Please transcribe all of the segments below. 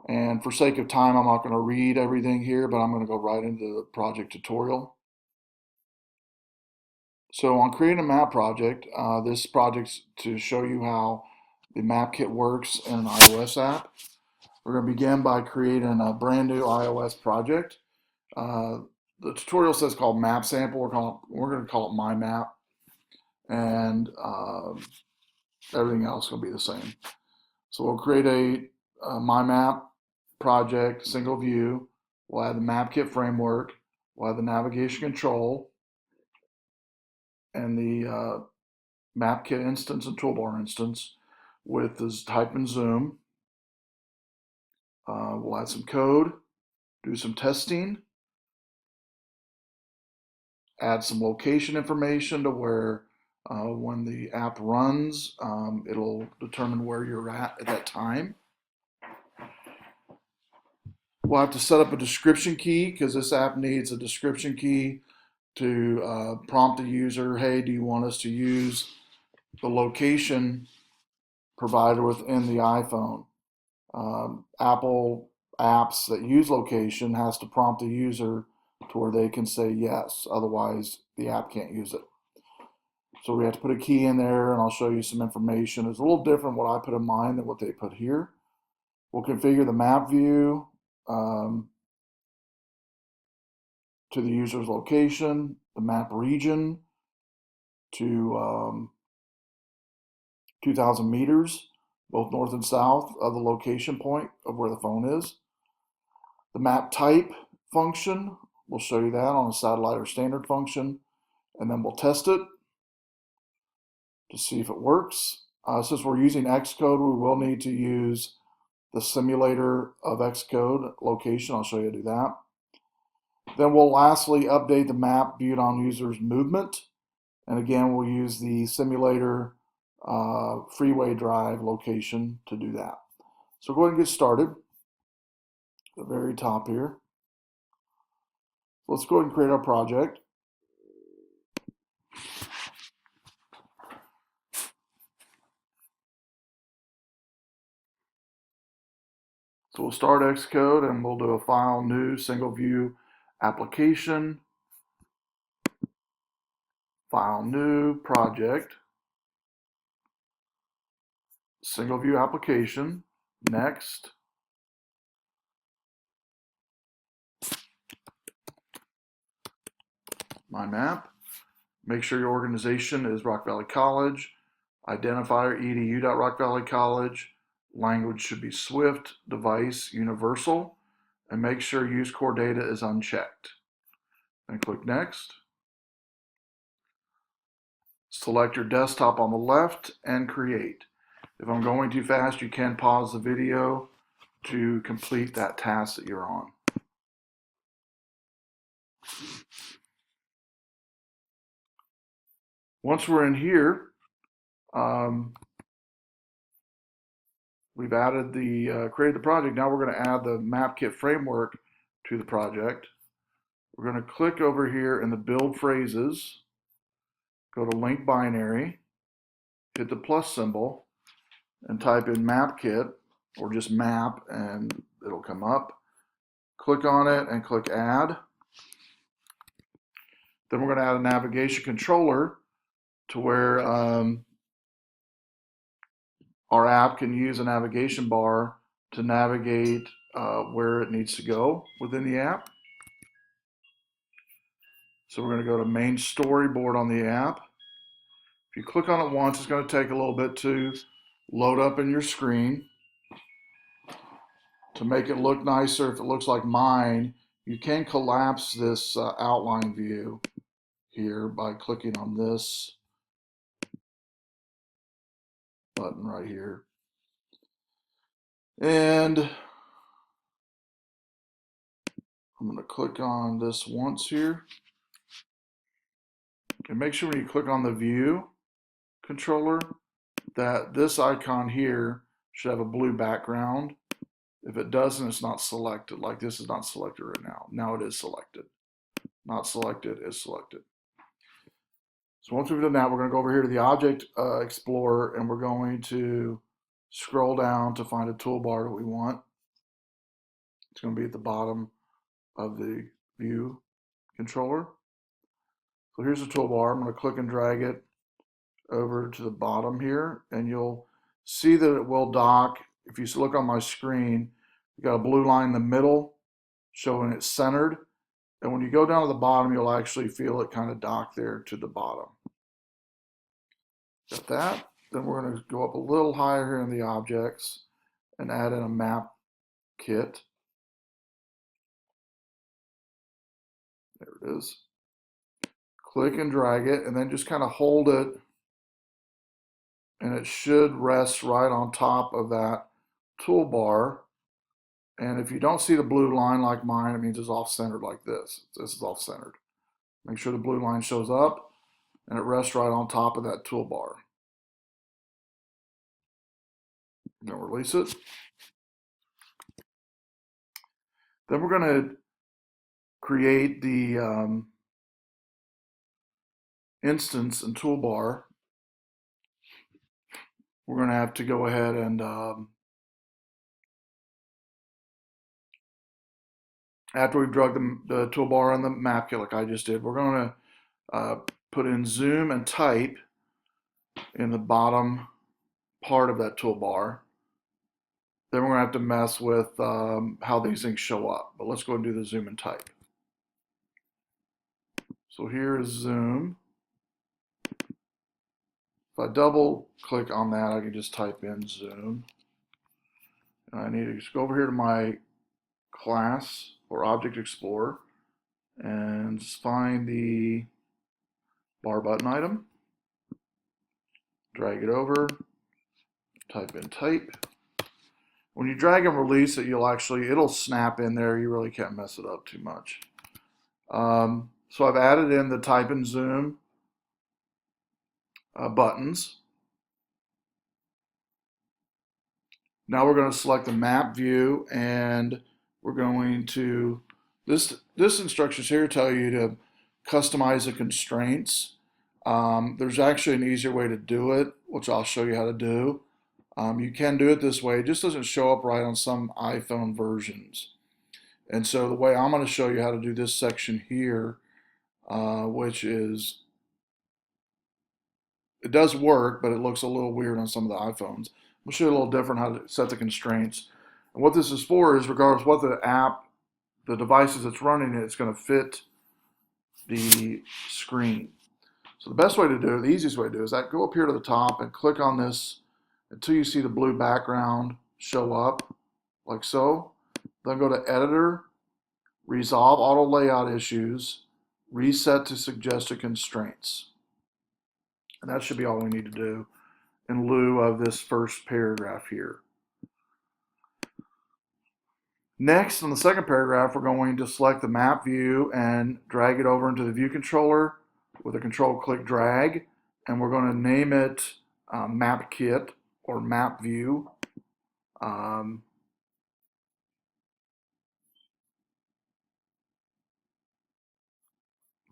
And for sake of time, I'm not going to read everything here, but I'm going to go right into the project tutorial. So on creating a map project, this project's to show you how the map kit works in an iOS app. We're going to begin by creating a brand new iOS project. Uh, the tutorial says called map sample. We're going to call it MyMap, and everything else will be the same. So we'll create a MyMap project, single view. We'll add the map kit framework. We'll add the navigation control and the map kit instance and toolbar instance with this type and zoom. We'll add some code, do some testing, add some location information to where when the app runs, it'll determine where you're at that time. We'll have to set up a description key because this app needs a description key to prompt the user, hey, do you want us to use the location provided within the iPhone? Apple apps that use location has to prompt the user to where they can say yes, otherwise the app can't use it. So we have to put a key in there, and I'll show you some information. It's a little different what I put in mine than what they put here. We'll configure the map view to the user's location, the map region to 2,000 meters, both north and south of the location point of where the phone is. The map type function, we'll show you that on a satellite or standard function, and then we'll test it to see if it works. Since we're using Xcode, we will need to use the simulator of Xcode location. I'll show you how to do that. Then we'll lastly update the map viewed on user's movement. And again, we'll use the simulator freeway drive location to do that. So go ahead and get started. At the very top here. Let's go ahead and create our project. So we'll start Xcode and we'll do a file, new, single view application, file, new, project, single view application, next. My map. Make sure your organization is Rock Valley College. Identifier edu.rockvalleycollege. Language should be Swift, device universal, and make sure use core data is unchecked. And click next. Select your desktop on the left and create. If I'm going too fast, you can pause the video to complete that task that you're on. Once we're in here, we've added created the project. Now we're going to add the MapKit framework to the project. We're going to click over here in the build phrases, go to link binary, hit the plus symbol, and type in MapKit or just map, and it'll come up. Click on it and click add. Then we're going to add a navigation controller to where our app can use a navigation bar to navigate where it needs to go within the app. So we're going to go to main storyboard on the app. If you click on it once, it's going to take a little bit to load up in your screen. To make it look nicer, if it looks like mine, you can collapse this outline view here by clicking on this button right here. And I'm going to click on this once here. And make sure when you click on the view controller that this icon here should have a blue background. If it doesn't, it's not selected. Like this is not selected right now. Now it is selected. Not selected is selected. So once we've done that, we're going to go over here to the Object Explorer and we're going to scroll down to find a toolbar that we want. It's going to be at the bottom of the view controller. So here's the toolbar. I'm going to click and drag it over to the bottom here, and you'll see that it will dock. If you look on my screen, you got a blue line in the middle showing it's centered. And when you go down to the bottom, you'll actually feel it kind of dock there to the bottom. Got that. Then we're going to go up a little higher here in the objects and add in a map kit. There it is. Click and drag it, and then just kind of hold it, and it should rest right on top of that toolbar. And if you don't see the blue line like mine, it means it's off-centered like this. This is off-centered. Make sure the blue line shows up, and it rests right on top of that toolbar. Then release it. Then we're going to create the instance and toolbar. We're going to have to go ahead and after we've dragged the toolbar on the map kit like I just did, we're going to put in zoom and type in the bottom part of that toolbar. Then we're going to have to mess with how these things show up. But let's go and do the zoom and type. So here is zoom. If I double click on that, I can just type in zoom. And I need to just go over here to my class or object explorer and just find the bar button item. Drag it over, type in type. When you drag and release it, it'll snap in there. You really can't mess it up too much. So I've added in the type and zoom buttons. Now we're going to select the map view, and we're going to, this instructions here tell you to customize the constraints. There's actually an easier way to do it, which I'll show you how to do. You can do it this way. It just doesn't show up right on some iPhone versions. And so the way I'm going to show you how to do this section here, which is, it does work, but it looks a little weird on some of the iPhones. We'll show you a little different how to set the constraints. And what this is for is regardless what the app, the devices that's running it, it's going to fit the screen. So the best way to do it, the easiest way to do it, is that go up here to the top and click on this until you see the blue background show up, like so. Then go to Editor, Resolve Auto Layout Issues, Reset to Suggested Constraints. And that should be all we need to do in lieu of this first paragraph here. Next, on the second paragraph, we're going to select the map view and drag it over into the view controller with a control-click drag, and we're going to name it Map Kit or Map View.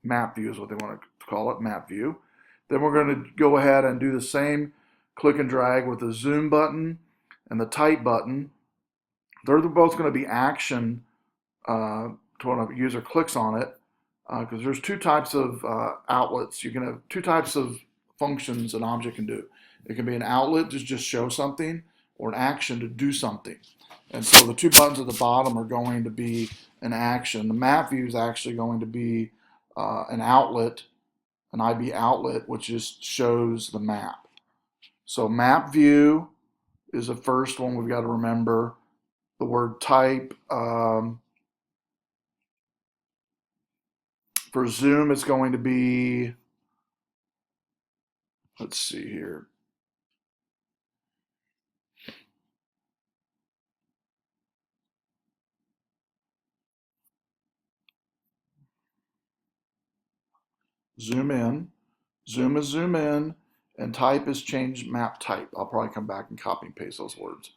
Map View is what they want to call it, Map View. Then we're going to go ahead and do the same click and drag with the zoom button and the type button. They're both going to be action to when a user clicks on it, because there's two types of outlets. You can have two types of functions an object can do. It can be an outlet to just show something, or an action to do something. And so the two buttons at the bottom are going to be an action. The map view is actually going to be an outlet, an IB outlet, which just shows the map. So map view is the first one we've got to remember. The word type, for zoom, it's going to be, let's see here. Zoom in. Zoom is zoom in, and type is change map type. I'll probably come back and copy and paste those words.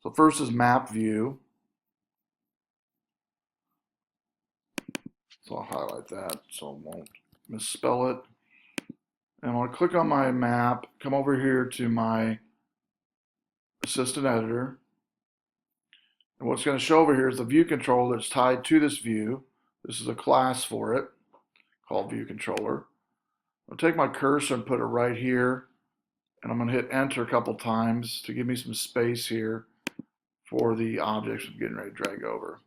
So first is map view. So I'll highlight that so I won't misspell it. And I'm going to click on my map, come over here to my assistant editor. And what's going to show over here is the view controller that's tied to this view. This is a class for it called view controller. I'll take my cursor and put it right here, and I'm going to hit enter a couple times to give me some space here for the objects I'm getting ready to drag over.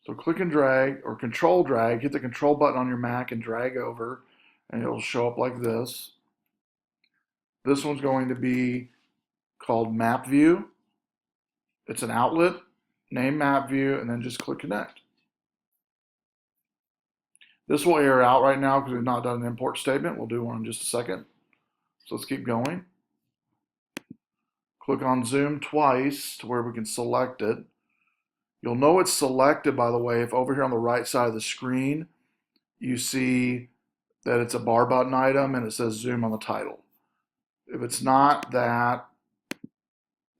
So click and drag, or control drag, hit the control button on your Mac and drag over, and it'll show up like this. This one's going to be called map view. It's an outlet, name map view, and then just click connect. This will error out right now because we've not done an import statement. We'll do one in just a second. So let's keep going. Click on zoom twice to where we can select it. You'll know it's selected, by the way, if over here on the right side of the screen, you see that it's a bar button item and it says zoom on the title. If it's not that,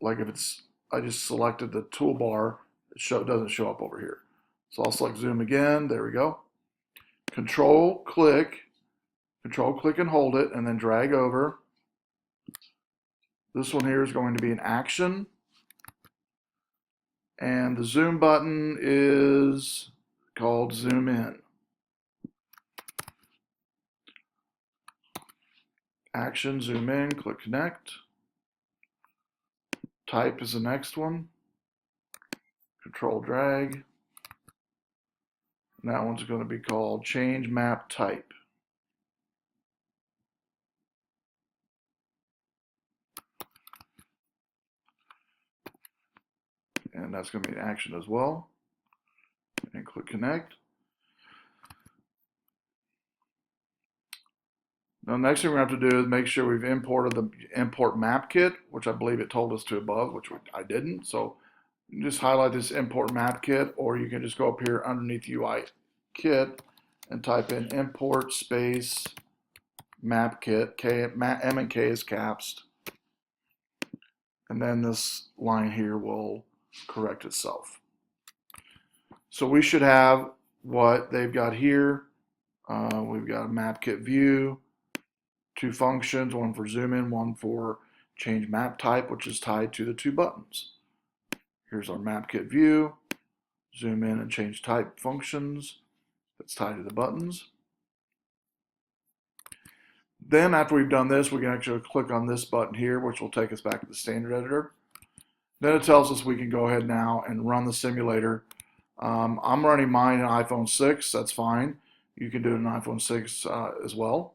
like if it's, I just selected the toolbar, it doesn't show up over here. So I'll select zoom again, there we go. Control click and hold it, and then drag over. This one here is going to be an action. And the zoom button is called zoom in. Action, zoom in, click connect. Type is the next one. Control drag. And that one's going to be called change map type. And that's going to be an action as well. And click connect. Now, next thing we're going to have to do is make sure we've imported the import map kit, which I believe it told us to above, which I didn't. So you can just highlight this import map kit, or you can just go up here underneath UI kit and type in import space map kit. M and K is caps. And then this line here will correct itself. So we should have what they've got here. We've got a map kit view, two functions, one for zoom in, one for change map type, which is tied to the two buttons. Here's our map kit view, zoom in and change type functions. That's tied to the buttons. Then after we've done this, we can actually click on this button here, which will take us back to the standard editor. Then it tells us we can go ahead now and run the simulator. I'm running mine in iPhone 6, that's fine. You can do it in iPhone 6 as well.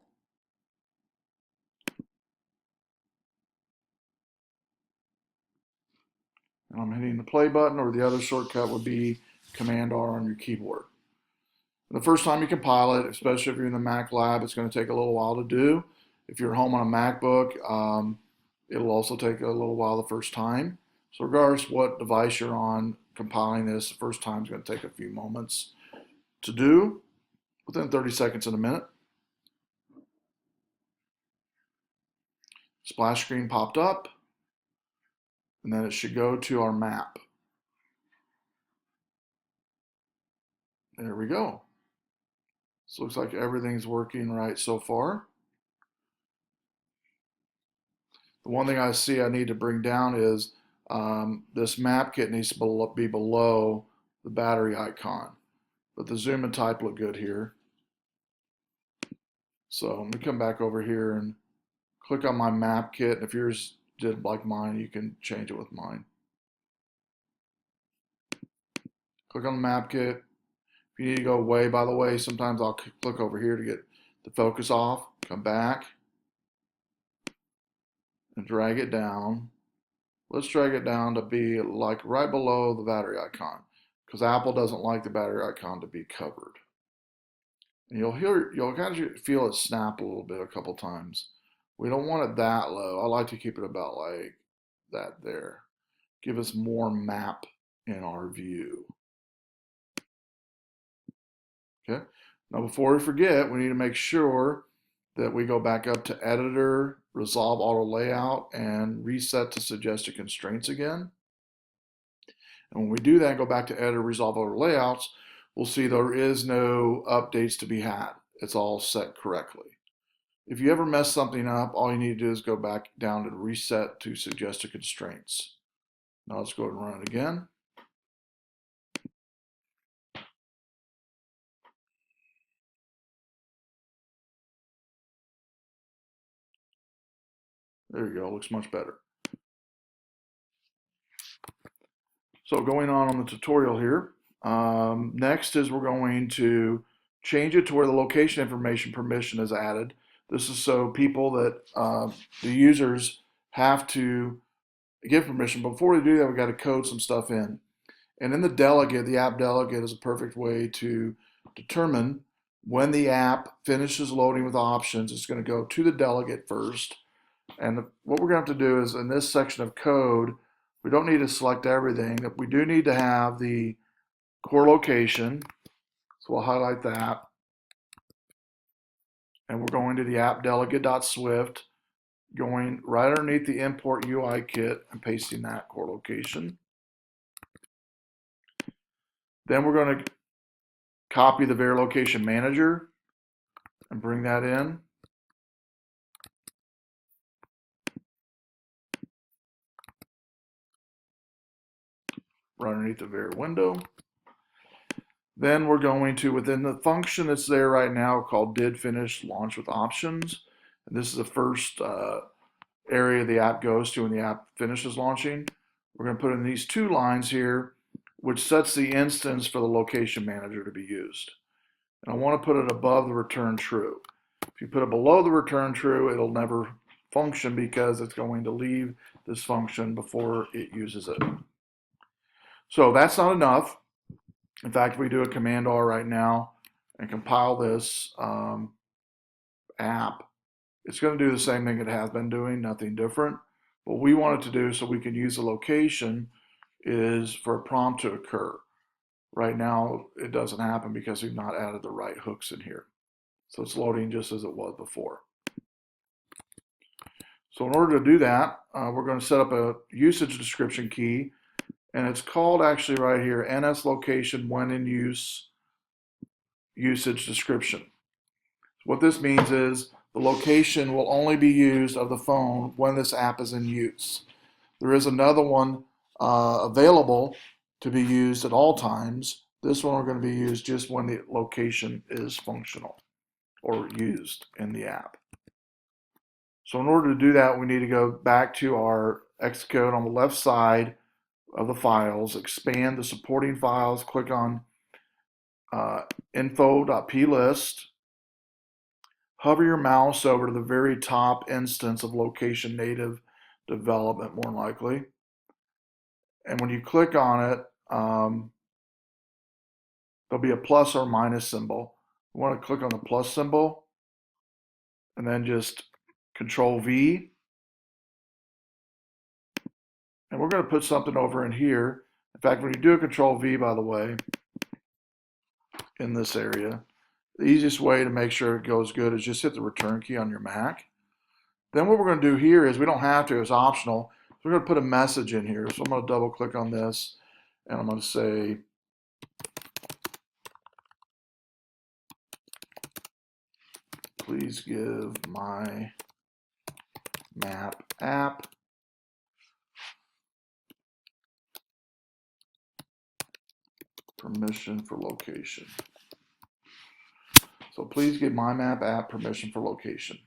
And I'm hitting the play button, or the other shortcut would be Command R on your keyboard. The first time you compile it, especially if you're in the Mac lab, it's going to take a little while to do. If you're home on a MacBook, it'll also take a little while the first time. So regardless what device you're on, compiling this the first time is going to take a few moments to do, within 30 seconds in a minute. Splash screen popped up, and then it should go to our map. There we go. So looks like everything's working right so far. The one thing I see I need to bring down is this map kit needs to be below the battery icon. But the zoom and type look good here. So let me come back over here and click on my map kit. If yours did like mine, you can change it with mine. Click on the map kit. If you need to go away, by the way, sometimes I'll click over here to get the focus off. Come back and drag it down. Let's drag it down to be like right below the battery icon, because Apple doesn't like the battery icon to be covered. And you'll kind of feel it snap a little bit a couple times. We don't want it that low. I like to keep it about like that there. Give us more map in our view. Okay. Now before we forget, we need to make sure that we go back up to Editor, Resolve Auto Layout, and reset to Suggested Constraints again. And when we do that, go back to Editor, Resolve Auto Layouts, we'll see there is no updates to be had. It's all set correctly. If you ever mess something up, all you need to do is go back down to Reset to Suggested Constraints. Now let's go ahead and run it again. There you go, looks much better. So going on the tutorial here, next is we're going to change it to where the location information permission is added. This is so people that the users have to give permission. Before we do that, we've got to code some stuff in. And in the delegate, the app delegate is a perfect way to determine when the app finishes loading with options. It's going to go to the delegate first. And what we're going to have to do is in this section of code, we don't need to select everything. We do need to have the core location. So we'll highlight that. And we're going to the app delegate.swift, going right underneath the import UI kit and pasting that core location. Then we're going to copy the VariLocation manager and bring that in. Right underneath the var window. Then we're going to, within the function that's there right now called did finish launch with options. And this is the first area the app goes to when the app finishes launching. We're going to put in these two lines here, which sets the instance for the location manager to be used. And I want to put it above the return true. If you put it below the return true, it'll never function because it's going to leave this function before it uses it. So that's not enough. In fact, if we do a Command R right now and compile this app, it's going to do the same thing it has been doing, nothing different. What we want it to do so we can use the location is for a prompt to occur. Right now, it doesn't happen because we've not added the right hooks in here. So it's loading just as it was before. So in order to do that, we're going to set up a usage description key, and it's called actually right here, NS location when in use usage description. What this means is the location will only be used of the phone when this app is in use. There is another one available to be used at all times. This one we're going to be used just when the location is functional or used in the app. So in order to do that, we need to go back to our Xcode on the left side of the files, expand the supporting files, click on info.plist, hover your mouse over to the very top instance of location native development, more likely. And when you click on it, there'll be a plus or minus symbol. You want to click on the plus symbol and then just Control V. And we're going to put something over in here. In fact, when you do a Control V, by the way, in this area, the easiest way to make sure it goes good is just hit the return key on your Mac. Then what we're going to do here is we don't have to, it's optional. So we're going to put a message in here. So I'm going to double click on this and I'm going to say, please give my map app permission for location. So please give MyMap app permission for location.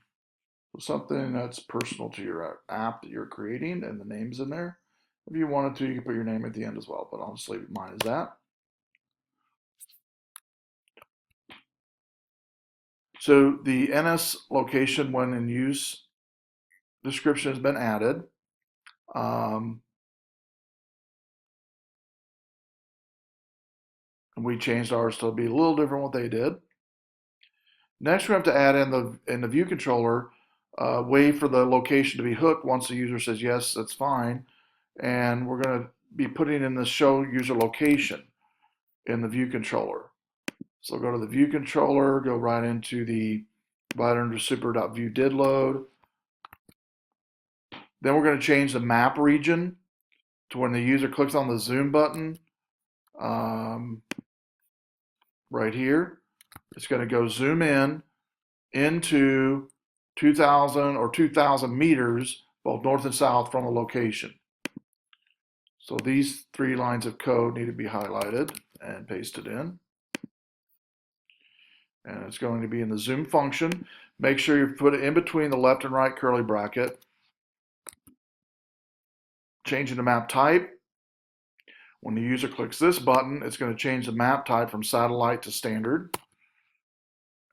So something that's personal to your app that you're creating and the name's in there. If you wanted to, you can put your name at the end as well, but I'll just leave mine as that. So the NS location when in use description has been added. And we changed ours to be a little different what they did. Next, we have to add in the view controller way for the location to be hooked once the user says yes, that's fine. And we're going to be putting in the show user location in the view controller. So go to the view controller, go right into the right under super.view did load. Then we're going to change the map region to when the user clicks on the zoom button right here. It's going to go zoom in into 2,000 or 2,000 meters, both north and south from the location. So these 3 lines of code need to be highlighted and pasted in. And it's going to be in the zoom function. Make sure you put it in between the left and right curly bracket. Changing the map type. When the user clicks this button, it's going to change the map type from satellite to standard.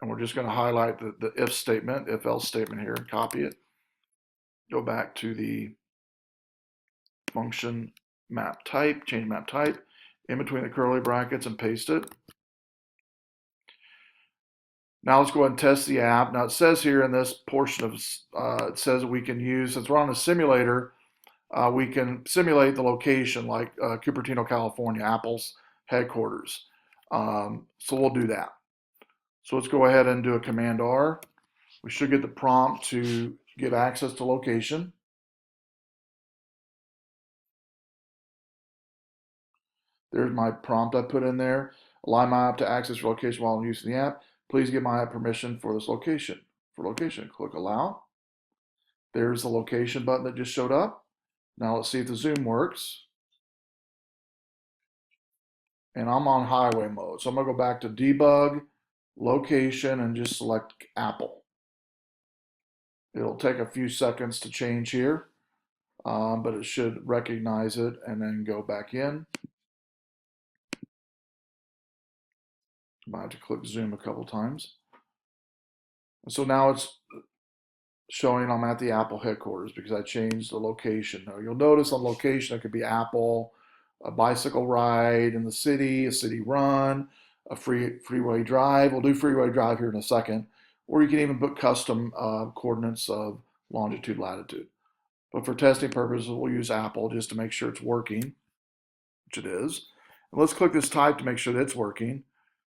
And we're just going to highlight the if statement, if else statement here, and copy it. Go back to the function map type, change map type in between the curly brackets and paste it. Now let's go ahead and test the app. Now it says here in this portion of it says we can use, since we're on a simulator, we can simulate the location like Cupertino, California, Apple's headquarters. So we'll do that. So let's go ahead and do a Command R. We should get the prompt to give access to location. There's my prompt I put in there. Allow my app to access your location while I'm using the app. Please give my app permission for this location. For location, click allow. There's the location button that just showed up. Now let's see if the zoom works. And I'm on highway mode. So I'm gonna go back to debug, location, and just select Apple. It'll take a few seconds to change here, but it should recognize it and then go back in. I might have to click zoom a couple times. So now it's showing I'm at the Apple headquarters because I changed the location. Now you'll notice on location it could be Apple, a bicycle ride in the city, a city run, a freeway drive. We'll do freeway drive here in a second. Or you can even put custom coordinates of longitude, latitude. But for testing purposes, we'll use Apple just to make sure it's working, which it is. And let's click this type to make sure that it's working.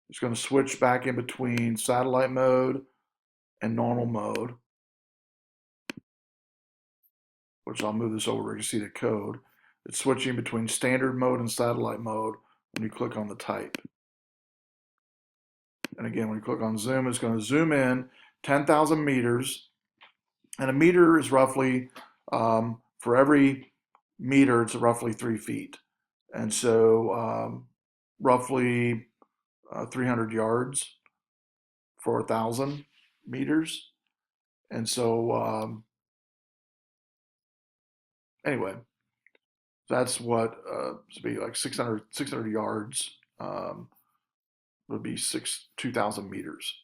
It's going to switch back in between satellite mode and normal mode, which I'll move this over where you can see the code. It's switching between standard mode and satellite mode when you click on the type. And again, when you click on zoom, it's going to zoom in 10,000 meters. And a meter is roughly, for every meter, it's roughly 3 feet. And so roughly 300 yards for 1,000 meters. And so anyway, that's what would be like 600 yards would be 2,000 meters.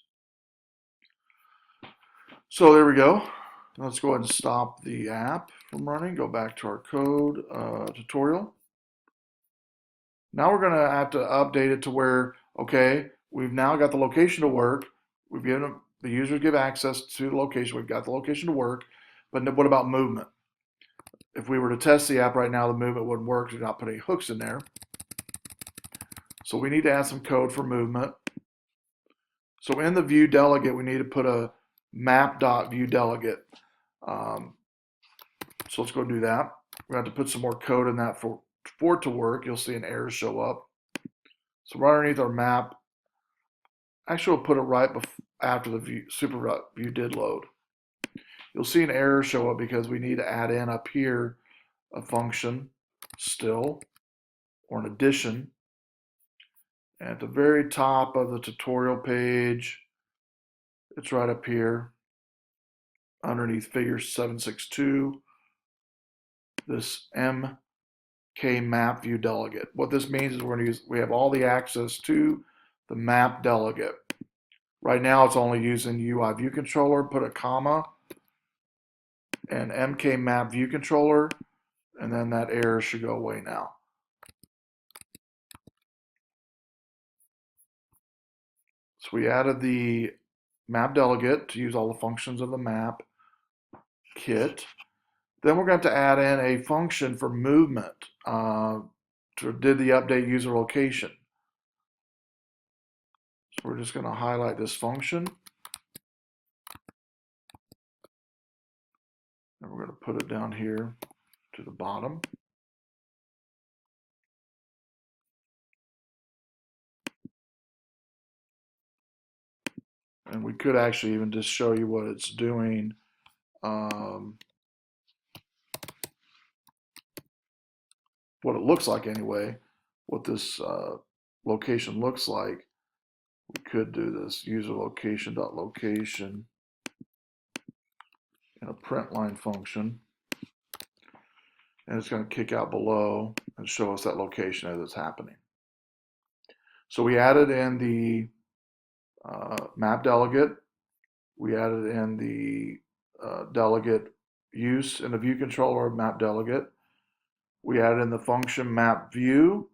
So there we go. Let's go ahead and stop the app from running. Go back to our code tutorial. Now we're going to have to update it to where, okay, we've now got the location to work. We've given the user give access to the location. We've got the location to work. But what about movement? If we were to test the app right now, the movement wouldn't work because we're not putting hooks in there. So we need to add some code for movement. So in the view delegate, we need to put a map.viewDelegate. So let's go do that. We have to put some more code in that for it to work. You'll see an error show up. So right underneath our map, actually we'll put it right after the super view did load. You'll see an error show up because we need to add in up here a function still or an addition. And at the very top of the tutorial page, it's right up here underneath figure 762, this MK map view delegate. What this means is we have all the access to the map delegate. Right now it's only using UI view controller, put a comma and MK map view controller, and then that error should go away now. So we added the map delegate to use all the functions of the map kit. Then we're going to have to add in a function for movement did the update user location. So we're just going to highlight this function. And we're going to put it down here to the bottom. And we could actually even just show you what it's doing. what it looks like anyway, what this location looks like, we could do this user location.location in a print line function, and it's going to kick out below and show us that location as it's happening. So we added in the map delegate. We added in the delegate use in the view controller of map delegate. We added in the function map view,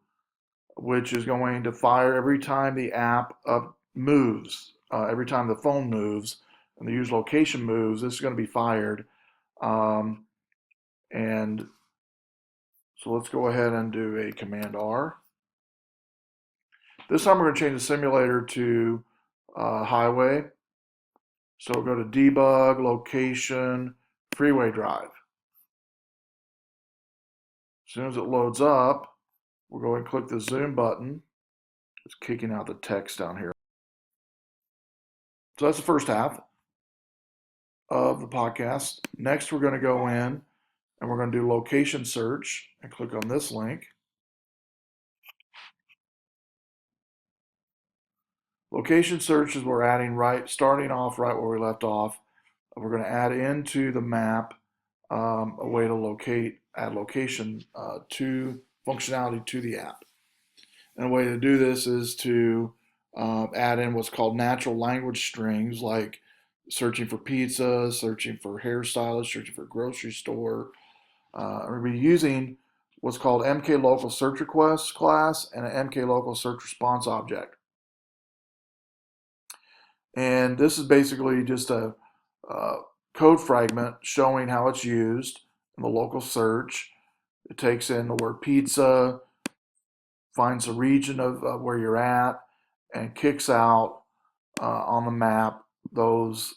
which is going to fire every time the app moves, every time the phone moves and the user location moves. This is going to be fired. And so let's go ahead and do a Command R. This time we're going to change the simulator to highway. So we'll go to debug, location, freeway drive. As soon as it loads up, we'll go and click the zoom button. It's kicking out the text down here. So that's the first half of the podcast. Next, we're going to go in and we're going to do location search and click on this link. Location search is we're adding starting off right where we left off. We're going to add into the map a way to add location to functionality to the app. And a way to do this is to add in what's called natural language strings, like searching for pizza, searching for hairstylist, searching for grocery store. We'll be using what's called MK local search requests class and an MK local search response object. And this is basically just a code fragment showing how it's used in the local search. It takes in the word pizza, finds the region of where you're at, and kicks out on the map those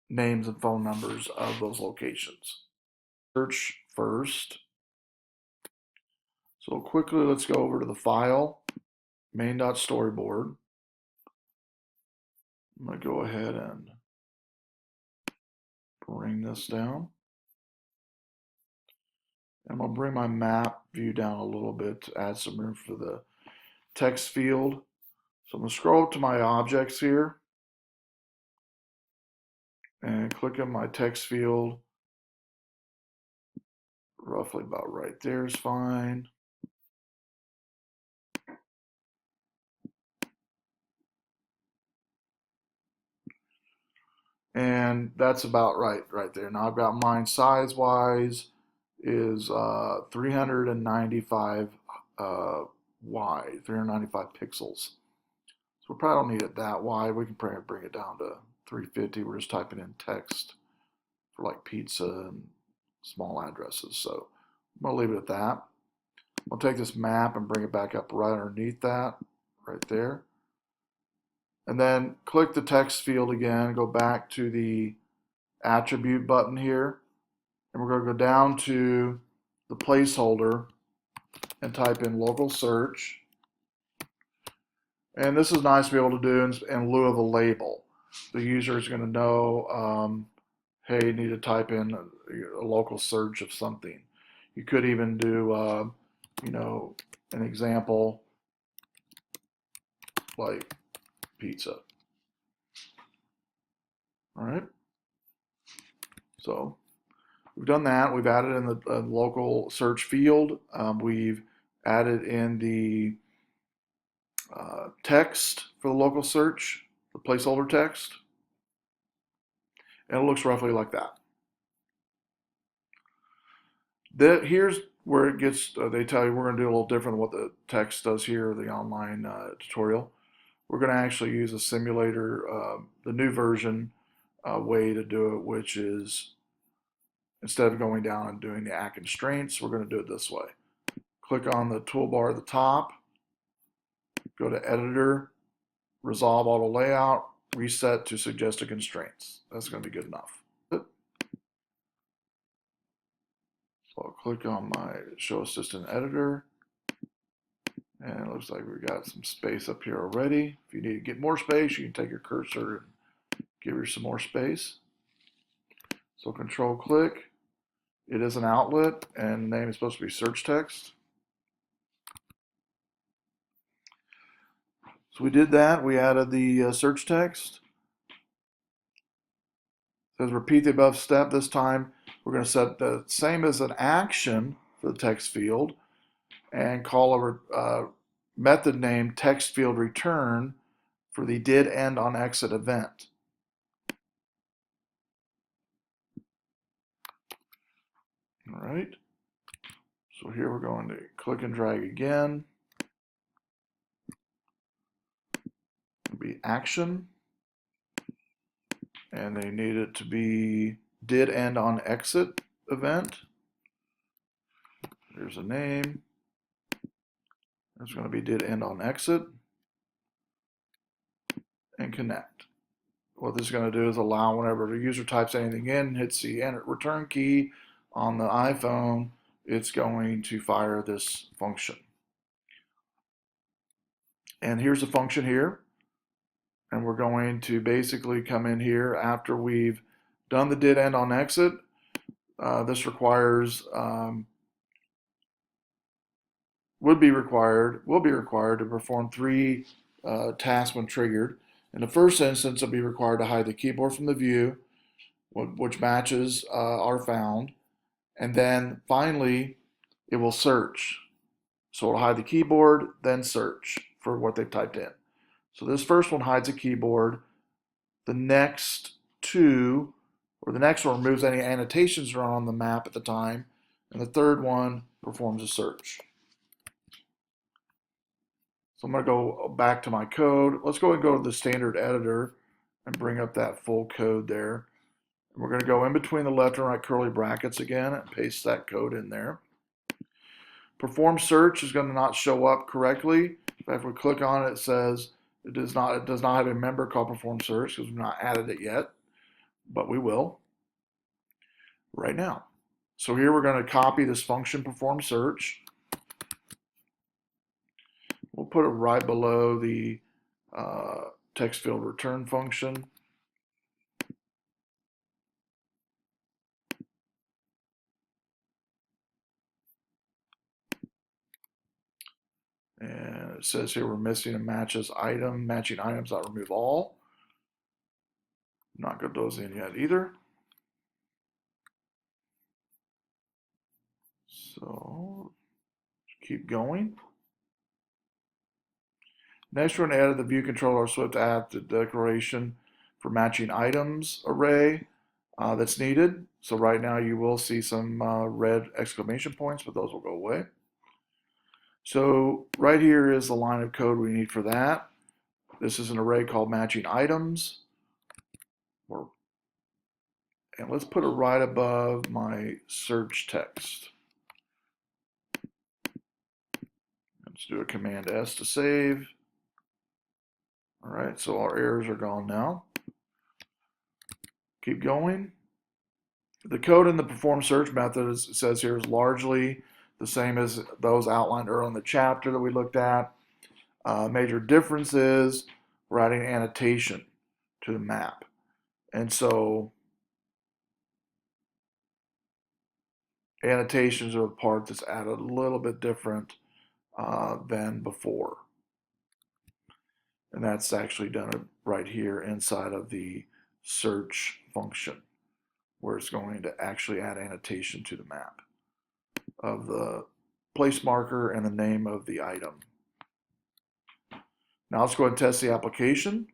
names and phone numbers of those locations. Search first. So quickly, let's go over to the file, main.storyboard. I'm going to go ahead and bring this down. I'm going to bring my map view down a little bit to add some room for the text field. So I'm going to scroll up to my objects here and click on my text field. Roughly about right there is fine. And that's about right there. Now I've got mine size wise is 395 wide, 395 pixels. So we probably don't need it that wide. We can probably bring it down to 350. We're just typing in text for like pizza and small addresses. So I'm gonna leave it at that. I'll take this map and bring it back up right underneath that, right there. And then click the text field again, go back to the attribute button here, and we're going to go down to the placeholder and type in local search. And this is nice to be able to do in lieu of a label. The user is going to know, hey, you need to type in a local search of something. You could even do, an example like pizza. All right. So we've done that. We've added in the local search field. We've added in the text for the local search, the placeholder text, and it looks roughly like that. Here's where it gets, they tell you we're going to do a little different than what the text does here, the online tutorial. We're going to actually use a simulator, the new version way to do it, which is instead of going down and doing the add constraints, we're going to do it this way. Click on the toolbar at the top, go to Editor, Resolve Auto Layout, Reset to Suggested Constraints. That's going to be good enough. So I'll click on my Show Assistant Editor, and it looks like we've got some space up here already. If you need to get more space, you can take your cursor and give her some more space. So Control click. It is an outlet, and the name is supposed to be search text. So we did that. We added the search text. It says repeat the above step. This time we're going to set the same as an action for the text field and call a method name text field return for the did end on exit event. All right. So here we're going to click and drag again. It'll be action. And they need it to be did end on exit event. There's a name. It's going to be did end on exit and connect. What this is going to do is allow whenever the user types anything in, hits the enter return key on the iPhone, it's going to fire this function. And here's the function here. And we're going to basically come in here after we've done the did end on exit. This requires will be required to perform three tasks when triggered. In the first instance, it'll be required to hide the keyboard from the view, which matches are found. And then finally, it will search. So it'll hide the keyboard, then search for what they've typed in. So this first one hides a keyboard. The next two, or the next one removes any annotations that are on the map at the time. And the third one performs a search. So I'm going to go back to my code. Let's go and go to the standard editor and bring up that full code there. And we're going to go in between the left and right curly brackets again and paste that code in there. Perform search is going to not show up correctly. If we click on it, it says it does not have a member called perform search because we've not added it yet, but we will right now. So here we're going to copy this function perform search. We'll put it right below the text field return function. And it says here we're missing a matches item, matching items dot remove all. Not got those in yet either. So keep going. Next, we're going to add the view controller Swift add the declaration for matching items array that's needed. So right now you will see some red exclamation points, but those will go away. So right here is the line of code we need for that. This is an array called matching items. And let's put it right above my search text. Let's do a Command S to save. All right, so our errors are gone now. Keep going. The code in the perform search method, as it says here, is largely the same as those outlined earlier in the chapter that we looked at. Major difference is we're adding annotation to the map. And so annotations are the part that's added a little bit different than before. And that's actually done right here inside of the search function, where it's going to actually add annotation to the map of the place marker and the name of the item. Now let's go ahead and test the application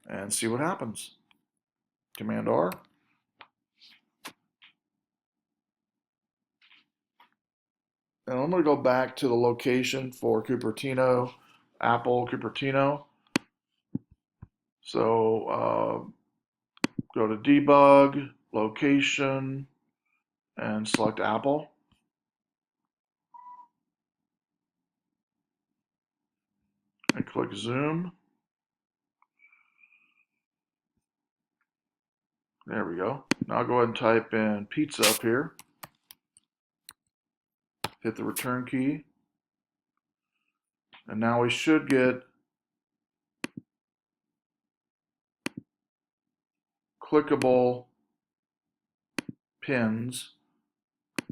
and see what happens. Command R. And I'm going to go back to the location for Cupertino, Apple Cupertino. So go to debug, location, and select Apple. And click zoom. There we go. Now I'll go ahead and type in pizza up here. Hit the return key. And now we should get clickable pins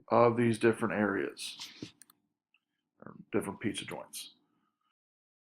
of these different areas, or different pizza joints.